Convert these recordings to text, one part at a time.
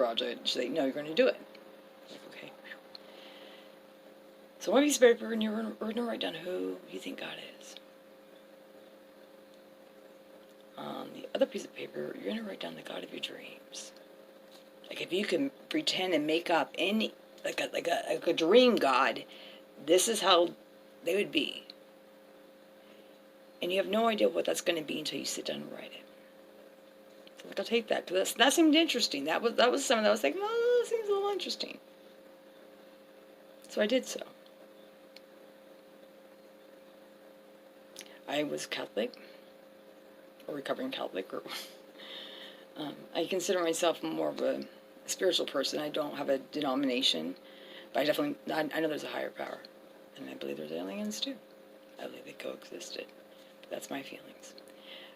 project. She's like, no, you're going to do it. I'm like, okay. So one piece of paper, and you're going to write down who you think God is. On the other piece of paper, you're going to write down the God of your dreams. Like if you can pretend and make up any, like a dream God, this is how they would be. And you have no idea what that's going to be until you sit down and write it. So like, I'll take that, because that seemed interesting. That was something that I was like, oh, that seems a little interesting. So I did so. I was Catholic, or recovering Catholic, or I consider myself more of a spiritual person. I don't have a denomination, but I know there's a higher power, and I believe there's aliens too. I believe they coexisted. But that's my feelings.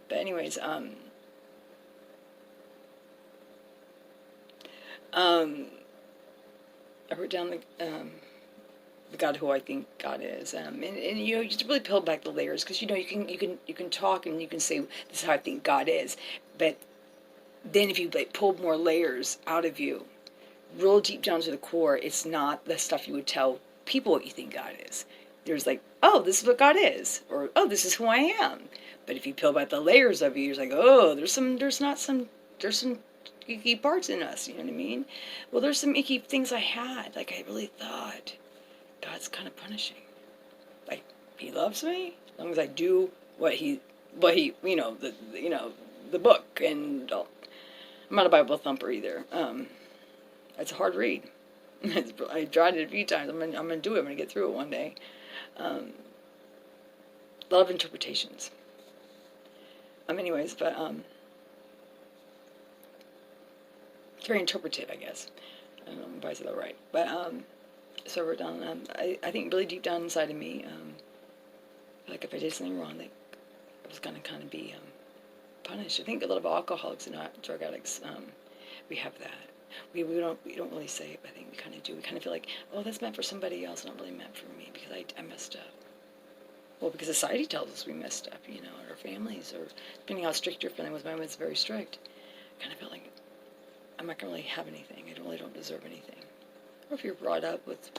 But anyways, I wrote down the God who I think God is, and you know, you just really peel back the layers, because you know you can talk and you can say this is how I think God is, but then if you like pull more layers out of you, real deep down to the core, it's not the stuff you would tell people what you think God is. There's like, oh, this is what God is, or oh, this is who I am. But if you peel back the layers of you, you're like, oh, there's some icky parts in us. You know what I mean? Well, there's some icky things I had. Like I really thought God's kind of punishing. Like He loves me as long as I do what he you know the book, and I'm not a Bible thumper either. It's a hard read. I tried it a few times. I'm gonna do it. I'm gonna get through it one day. A lot of interpretations. Anyways, but it's very interpretive, I guess. I don't know if I said that right, but so I wrote down. I think really deep down inside of me, like if I did something wrong, like I was gonna kind of be punished. I think a lot of alcoholics and drug addicts, we have that. We don't really say it, but I think we kind of do. We kind of feel like, oh, that's meant for somebody else, not really meant for me, because I messed up. Well, because society tells us we messed up, you know, or our families, or depending how strict your family was. Mine was very strict. I kind of felt like I'm not going to really have anything. I really don't deserve anything. Or if you're brought up with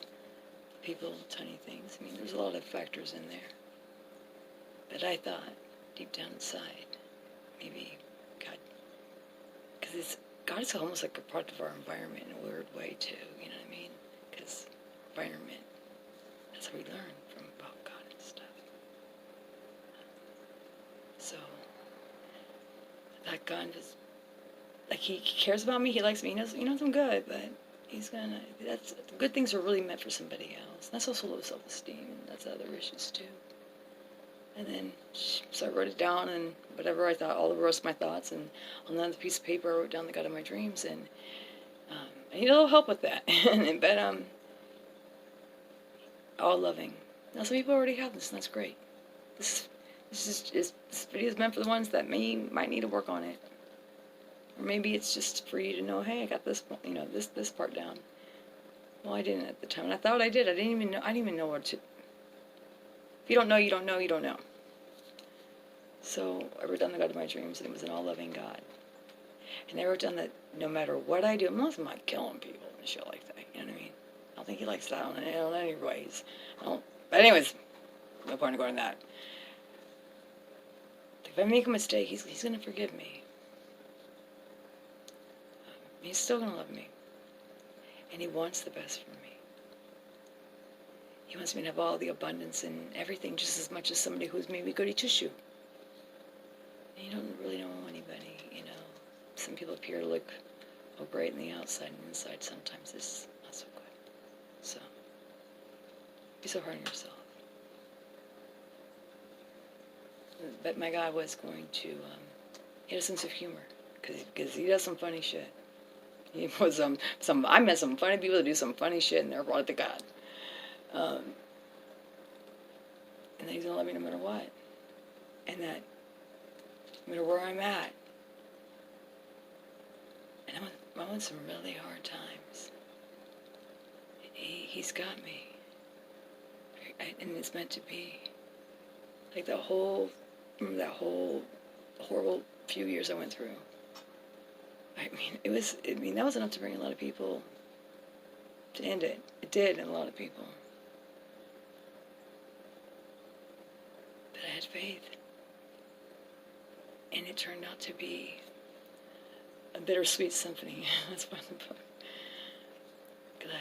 people, tiny things. I mean, there's a lot of factors in there. But I thought, deep down inside, maybe God, because God is almost like a part of our environment in a weird way too, you know what I mean? Because environment, that's how we learn from about God and stuff. So, that God is, like He cares about me, He likes me, He knows I'm good, but good things are really meant for somebody else. And that's also low self-esteem, and that's other issues too. And then, so I wrote it down, and whatever I thought, all the rest of my thoughts, and on another piece of paper, I wrote down the God of my dreams, and I need a little help with that. But all loving. Now, some people already have this, and that's great. This video is meant for the ones that might need to work on it, or maybe it's just for you to know, hey, I got this, you know, this part down. Well, I didn't at the time, and I thought I did. I didn't even know what to. If you don't know, you don't know, you don't know. So I wrote down the God of my dreams, and it was an all-loving God. And I wrote down that no matter what I do, I'm not killing people and shit like that, you know what I mean? I don't think He likes that in any ways. But anyways, no point in going to that. If I make a mistake, He's going to forgive me. He's still going to love me. And He wants the best for me. He wants me to have all the abundance and everything, just as much as somebody who's maybe goody two-shoe. And you don't really know anybody, you know. Some people appear to look all great on the outside, and inside sometimes it's not so good. So, be so hard on yourself. But my God was going to, he had a sense of humor, because He does some funny shit. He was I met some funny people that do some funny shit, and they're brought to God. And that He's going to love me no matter what. And that no matter where I'm at, and I'm in some really hard times, He's got me. And it's meant to be. Like that whole horrible few years I went through. that was enough to bring a lot of people to end it. It did, and a lot of people. But I had faith. And it turned out to be a bittersweet symphony. That's part of the book. Because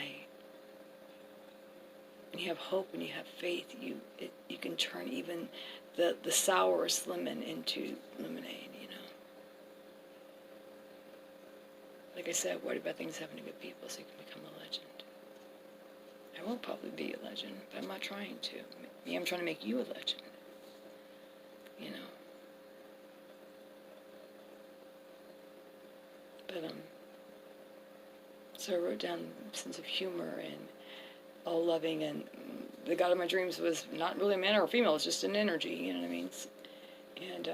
when you have hope and you have faith, you can turn even the sourest lemon into lemonade, you know. Like I said, worried about things happening to good people so you can become a legend. I won't probably be a legend, but I'm not trying to. I'm trying to make you a legend, you know. But so I wrote down sense of humor and all loving, and the God of my dreams was not really a man or a female, it's just an energy, you know what I mean? And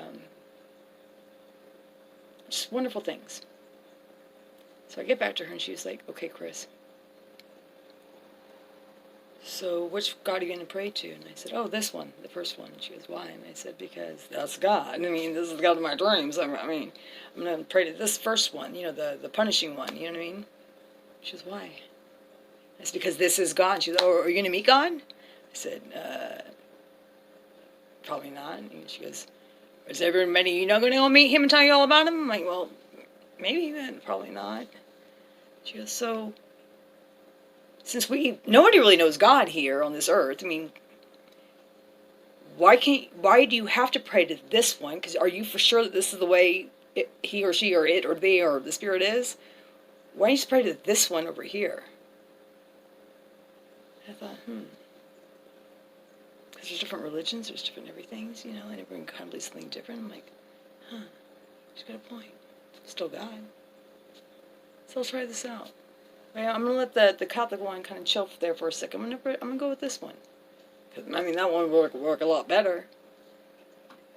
just wonderful things. So I get back to her and she's like, okay, Chris, so which God are you going to pray to? And I said, oh, this one, the first one. And she goes, why? And I said, because that's God. I mean, this is the God of my dreams. I mean, I'm going to pray to this first one, you know, the punishing one, you know what I mean? She goes, why? That's because this is God. She goes, oh, are you going to meet God? I said, probably not. And she goes, is everybody, you know, going to go meet him and tell you all about him? I'm like, well, maybe, but probably not. She goes, so, since nobody really knows God here on this earth, I mean, why do you have to pray to this one? Because are you for sure that this is the way he or she or it or they or the spirit is? Why don't you just pray to this one over here? I thought, because there's different religions, there's different everythings, you know, and everyone kind of believes something different. I'm like, she's got a point. Still God. So I'll try this out. I'm going to let the Catholic one kind of chill there for a second. I'm going to go with this one. I mean, that one would work a lot better.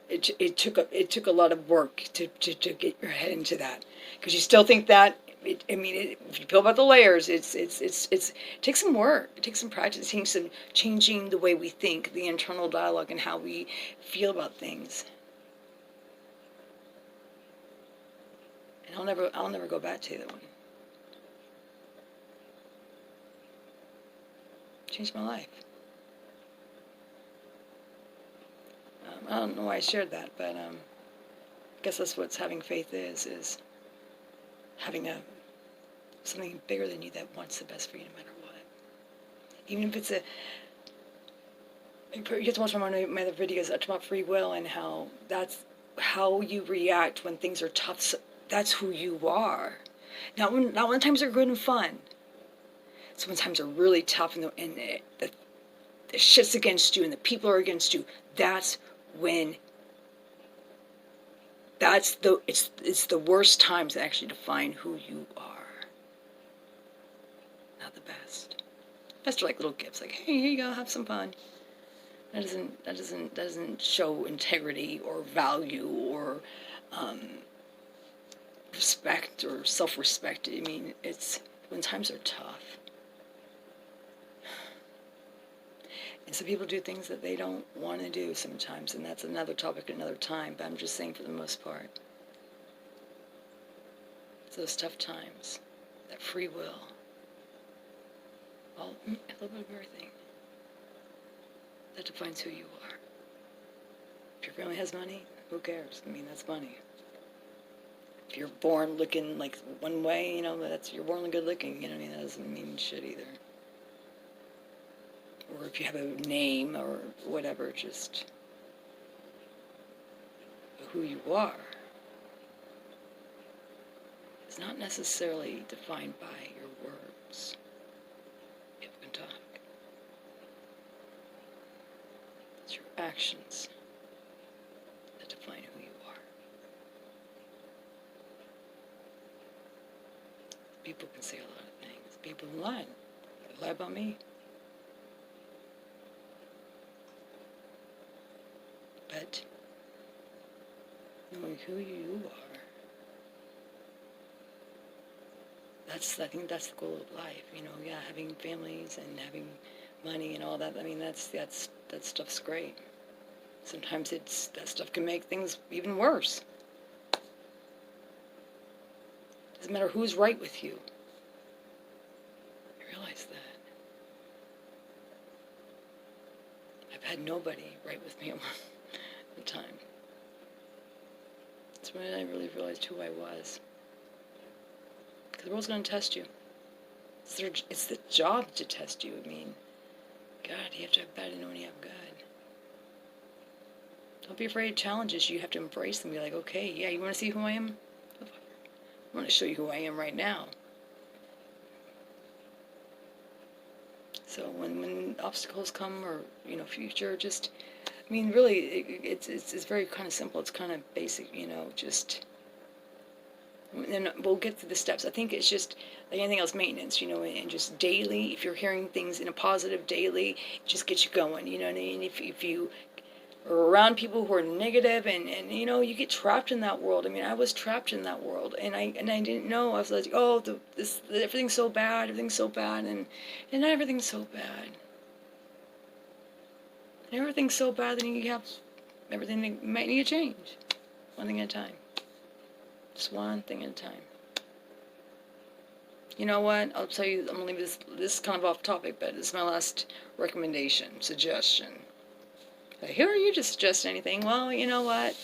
It took a lot of work to get your head into that, because you still think that. If you peel back the layers, it takes some work. It takes some practice. It takes some changing the way we think, the internal dialogue, and how we feel about things. And I'll never go back to that one. Changed my life. I don't know why I shared that, but I guess that's what having faith is having something bigger than you that wants the best for you no matter what. Even if it's you have to watch my other videos. I talk about free will and how that's how you react when things are tough. So that's who you are. Not when times are good and fun. So when times are really tough and the shit's against you and the people are against you, that's when it's the worst times to actually define who you are. Not the best. Best are like little gifts, like, hey, here you go, have some fun. That doesn't show integrity or value or respect or self-respect. I mean, it's when times are tough. And so people do things that they don't want to do sometimes, and that's another topic another time, but I'm just saying for the most part. It's those tough times, that free will, a little bit of everything, that defines who you are. If your family has money, who cares? I mean, that's money. If you're born looking like one way, you know, you're born good looking, you know what I mean? That doesn't mean shit either. Or if you have a name or whatever, just who you are is not necessarily defined by your words. People can talk. It's your actions that define who you are. People can say a lot of things. People lie. They lie about me. But knowing who you are, I think that's the goal of life. You know, yeah, having families and having money and all that. I mean, that stuff's great. Sometimes that stuff can make things even worse. Doesn't matter who's right with you. I realize that. I've had nobody right with me at one time. That's when I really realized who I was. Because the world's going to test you. It's the job to test you. I mean, God, you have to have bad to know when you have good. Don't be afraid of challenges. You have to embrace them. Be like, okay, yeah, you want to see who I am? I want to show you who I am right now. So when obstacles come, or future, just, I mean, really, it's very kind of simple. It's kind of basic, just. And we'll get through the steps. I think it's just like anything else, maintenance, and just daily. If you're hearing things in a positive daily, it just gets you going. You know what I mean? If you are around people who are negative, and you get trapped in that world. I mean, I was trapped in that world, and I didn't know. I was like, oh, everything's so bad, and not everything's so bad. And everything's so bad, then you have everything that might need to change, one thing at a time. Just one thing at a time. You know what? I'll tell you, I'm going to leave this kind of off topic, but this is my last recommendation, suggestion. Here, you just suggest anything. Well, you know what?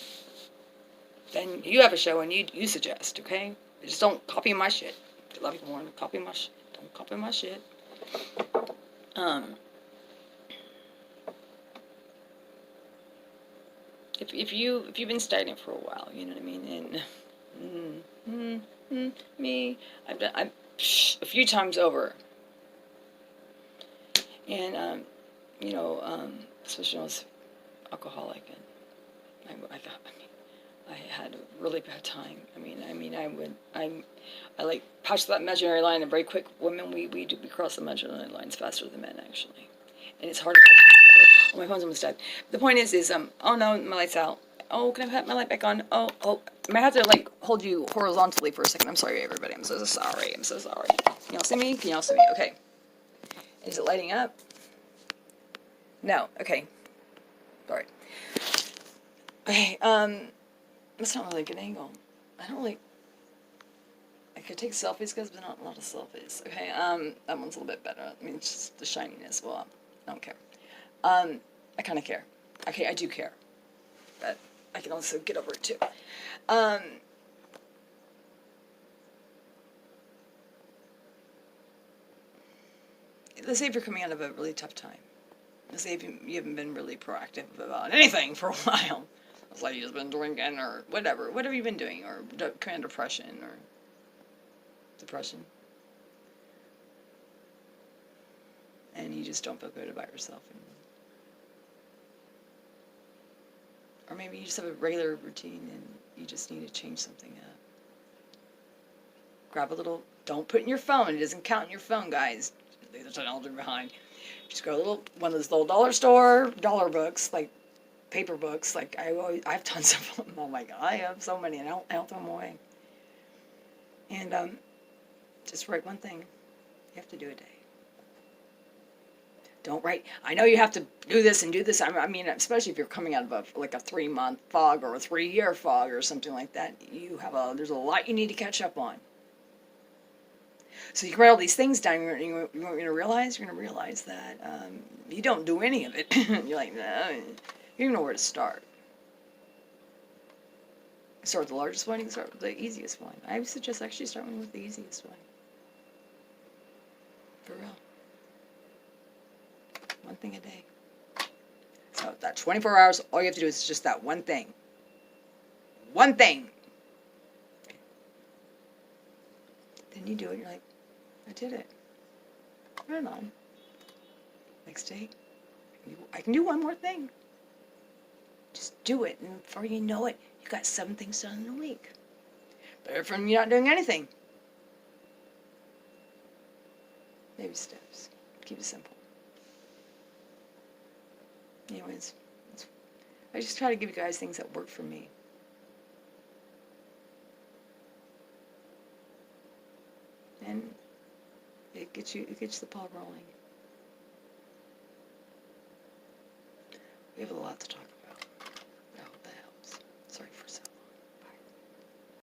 Then you have a show and you suggest, okay? Just don't copy my shit. I love you more. Don't copy my shit. Don't copy my shit. If you've been stagnant for a while, you know what I mean, and me, I've a few times over, and especially when I was alcoholic, and I had a really bad time. I like passed that imaginary line, and very quick, women we cross the imaginary lines faster than men, actually, and it's hard to. Oh, my phone's almost dead. The point is oh no, my light's out. Oh, can I put my light back on? Oh, I might have to hold you horizontally for a second. I'm sorry, everybody. I'm so sorry. Can y'all see me? Can y'all see me? Okay. Is it lighting up? No. Okay. Sorry. Okay. That's not really a good angle. I don't really. I could take selfies, guys, but not a lot of selfies. Okay. That one's a little bit better. I mean, it's just the shininess. Well, I don't care. I kind of care. Okay, I do care. But I can also get over it, too. Let's say if you're coming out of a really tough time. Let's say if you haven't been really proactive about anything for a while. It's like you've just been drinking or whatever. Whatever you've been doing. Or kind of depression. And you just don't feel good about yourself anymore. Or maybe you just have a regular routine and you just need to change something up. Grab a little, don't put it in your phone. It doesn't count in your phone, guys. Leave the technology behind. Just go one of those little dollar store dollar books, like paper books. Like I've tons of them. Oh my God, I have so many, and I don't throw them away. And just write one thing you have to do a day. Don't write. I know you have to do this and do this. I mean, especially if you're coming out of a 3-month fog or a 3-year fog or something like that. There's a lot you need to catch up on. So you can write all these things down. You're going to realize that you don't do any of it. You're like, no, you don't know where to start. Start with the largest one. You can start with the easiest one. I would suggest actually starting with the easiest one. For real. One thing a day. So that 24 hours, all you have to do is just that one thing. One thing. Okay. Then you do it, you're like, I did it. Right on. Next day, I can do one more thing. Just do it, and before you know it, you got 7 things done in a week. Better from you not doing anything. Baby steps. Keep it simple. Anyways, I just try to give you guys things that work for me. And it gets the ball rolling.